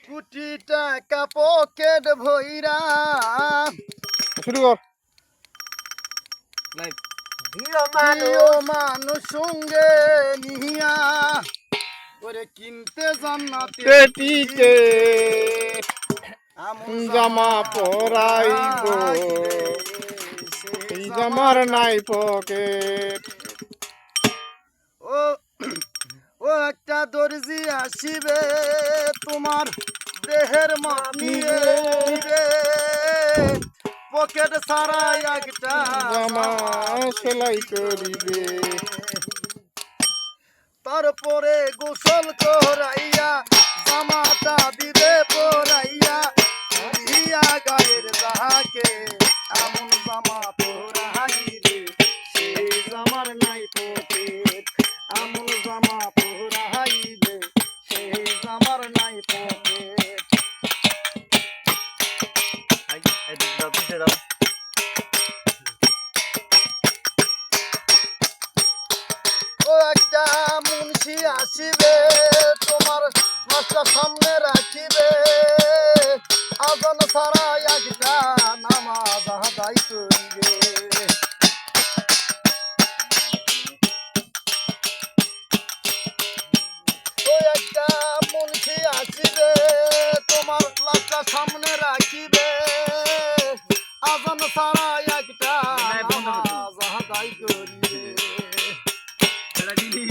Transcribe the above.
কোটি টাকা পকেট ভইরা শুরু কর লাইভ প্রিয় মানুষ সঙ্গে নিয়া করে কিনতে জান্নাতে পেটিতে আমন জামা পরাইব এই জামার নাই পকেট ও ও একটা দর্জি আসিবে তোমার দেহের মাপ নিয়ে নিবে পকেট ছাড়া একটা জামা সেলাই করিবে তারপরে গোসল করাইয়া জামাটা দিবে পরাইয়া দিয়া গায়ের যাহাকে এমন জামা পরাইবে সেই জামার নাই পকেট এমন জামা পরাইবে সেই জামার নাই পকেট দাও পিছে দাও ও একটা মুন্সি আসিবে তোমার মাস্টার সামনে রাখিবে আজান ছাড়া একটা নামাজ আদায় করিবে ও একটা মুন্সি আসিবে তোমার লাশটা সামনে রাখিবে আজান ছাড়া একটা নামাজ আদায় করিবে এটা দিলি